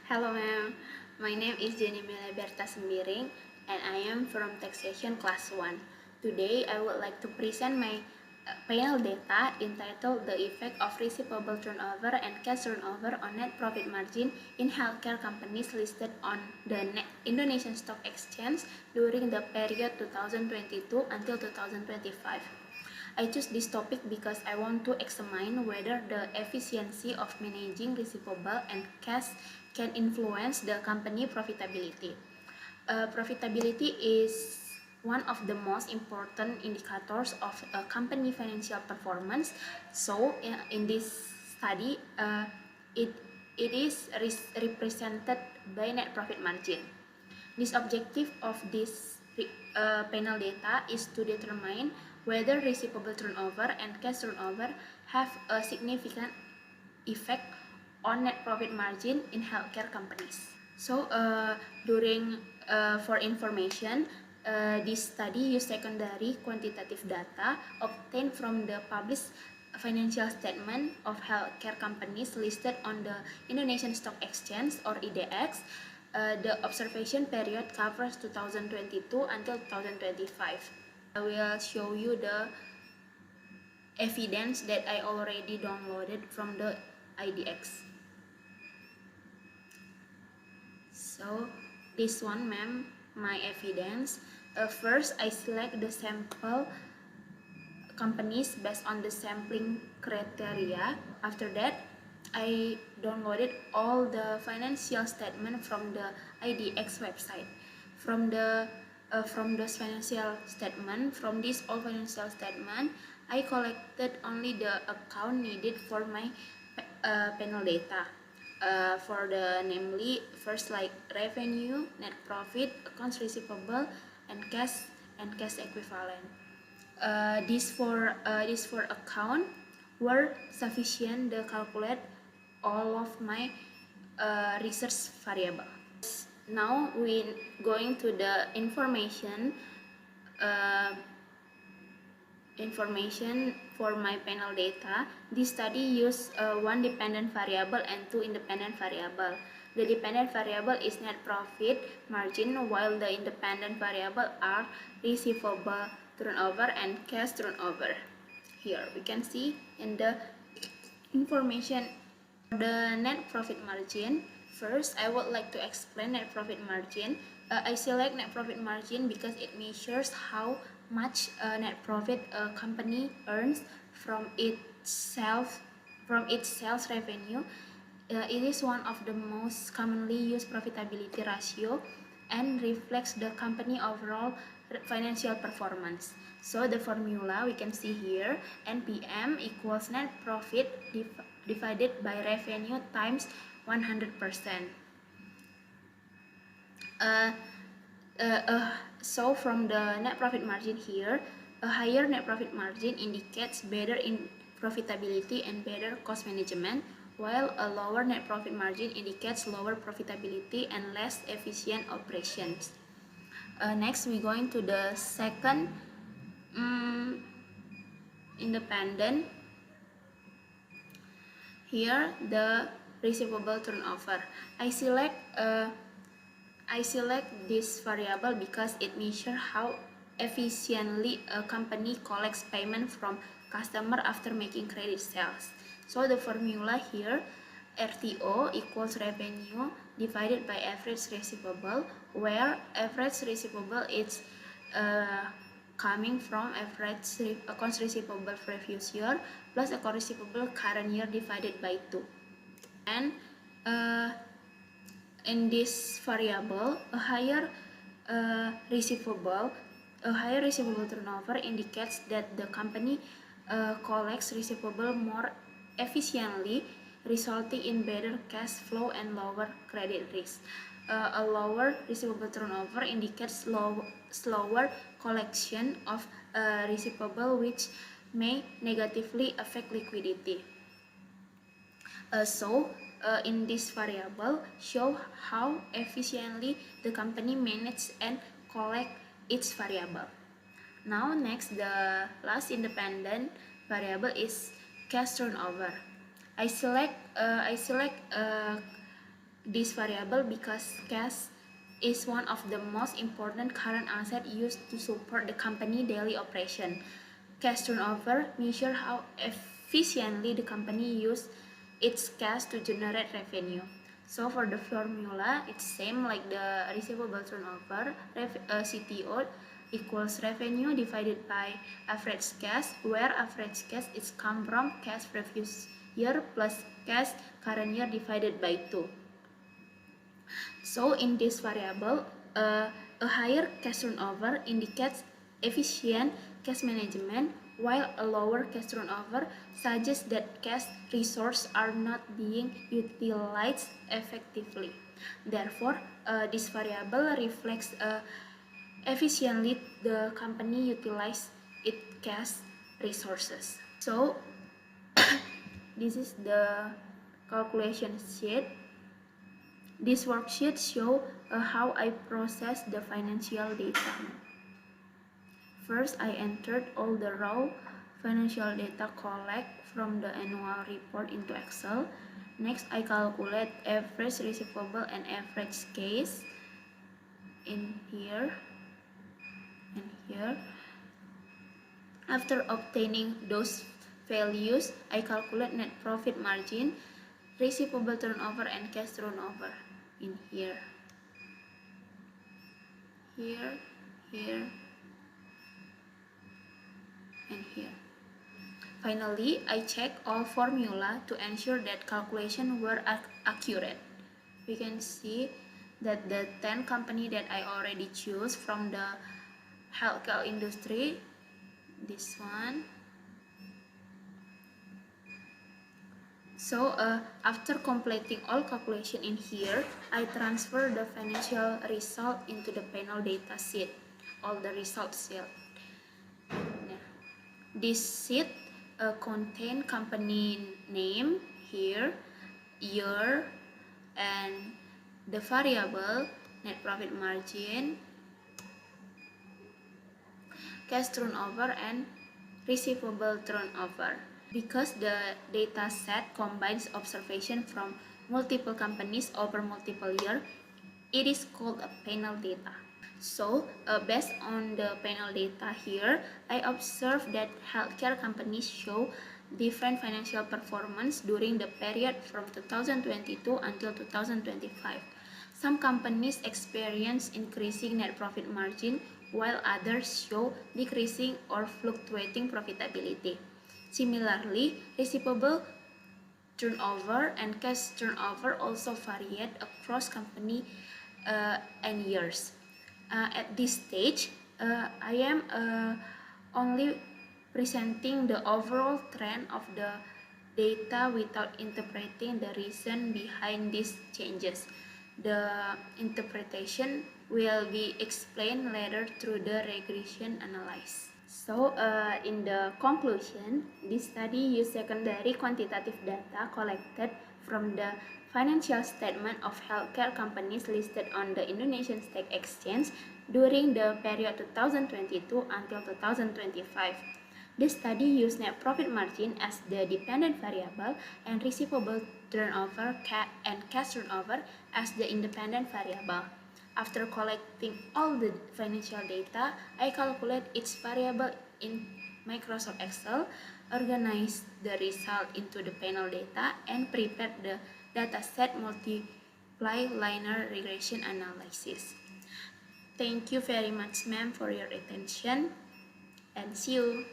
Hello ma'am, my name is Jenny Mila Berta Sembiring and I am from Taxation Class 1. Today I would like to present my panel data entitled The Effect of Receivable Turnover and Cash Turnover on Net Profit Margin in Healthcare Companies listed on the Indonesian Stock Exchange during the period 2022 until 2025. I choose this topic because I want to examine whether the efficiency of managing receivable and cash can influence the company profitability. Profitability is one of the most important indicators of a company financial performance. So, in this study, it, it is represented by net profit margin. This objective of this panel data is to determine whether receivable turnover and cash turnover have a significant effect on net profit margin in healthcare companies. So, for information, this study used secondary quantitative data obtained from the published financial statement of healthcare companies listed on the Indonesian Stock Exchange or IDX. The observation period covers 2022 until 2025. I will show you the evidence that I already downloaded from the IDX. So this one, ma'am, my evidence. First, I select the sample companies based on the sampling criteria. After that, I downloaded all the financial statement from the IDX website. From this all financial statement, I collected only the account needed for my panel data. For the namely first like revenue, net profit, accounts receivable, and cash equivalent. These four account were sufficient to calculate all of my research variable. Now we going to the information for my panel data. This study used one dependent variable and two independent variable. The dependent variable is net profit margin, while the independent variable are receivable turnover and cash turnover. Here we can see in the information the net profit margin. First, I would like to explain net profit margin. I select net profit margin because it measures how much net profit a company earns from its sales revenue. It is one of the most commonly used profitability ratio and reflects the company overall financial performance. So the formula we can see here, NPM equals net profit divided by revenue times 100%. So from the net profit margin here, a higher net profit margin indicates better in profitability and better cost management, while a lower net profit margin indicates lower profitability and less efficient operations. Next, we're going to the second independent. Here, the receivable turnover. I select this variable because it measures how efficiently a company collects payment from customer after making credit sales. So the formula here, RTO equals revenue divided by average receivable, where average receivable is coming from average accounts receivable previous year plus accounts receivable current year divided by 2. And in this variable, a higher receivable turnover indicates that the company collects receivable more efficiently, resulting in better cash flow and lower credit risk. A lower receivable turnover indicates slower collection of receivable, which may negatively affect liquidity. In this variable, show how efficiently the company manages and collect its variable. Now next, the last independent variable is cash turnover. I select this variable because cash is one of the most important current asset used to support the company daily operation. Cash turnover measures how efficiently the company uses its cash to generate revenue. So for the formula, it's same like the receivable turnover, CTO equals revenue divided by average cash, where average cash is come from cash previous year plus cash current year divided by 2. So in this variable, a higher cash turnover indicates efficient cash management, while a lower cash turnover suggests that cash resources are not being utilized effectively. Therefore, this variable reflects efficiently the company utilizes its cash resources. So this is the calculation sheet. This worksheet shows how I process the financial data. First, I entered all the raw financial data collected from the annual report into Excel. Next, I calculate average receivable and average cash in here and here. After obtaining those values, I calculate net profit margin, receivable turnover, and cash turnover in here, here, and here. Finally, I check all formula to ensure that calculations were accurate. We can see that the 10 company that I already choose from the healthcare industry, this one. So after completing all calculation in here, I transfer the financial result into the panel data sheet, all the results sheet. This sheet contain company name here, year, and the variable net profit margin, cash turnover, and receivable turnover. Because the data set combines observation from multiple companies over multiple years, it is called a panel data. So, based on the panel data here, I observed that healthcare companies show different financial performance during the period from 2022 until 2025. Some companies experience increasing net profit margin, while others show decreasing or fluctuating profitability. Similarly, receivable turnover and cash turnover also varied across company and years. At this stage, I am only presenting the overall trend of the data without interpreting the reason behind these changes. The interpretation will be explained later through the regression analysis. So, in the conclusion, this study used secondary quantitative data collected from the financial statement of healthcare companies listed on the Indonesian Stock Exchange during the period 2022 until 2025. This study used net profit margin as the dependent variable and receivable turnover and cash turnover as the independent variable. After collecting all the financial data, I calculate each variable in Microsoft Excel, organize the result into the panel data, and prepare the dataset multiply linear regression analysis. Thank you very much, ma'am, for your attention, and see you.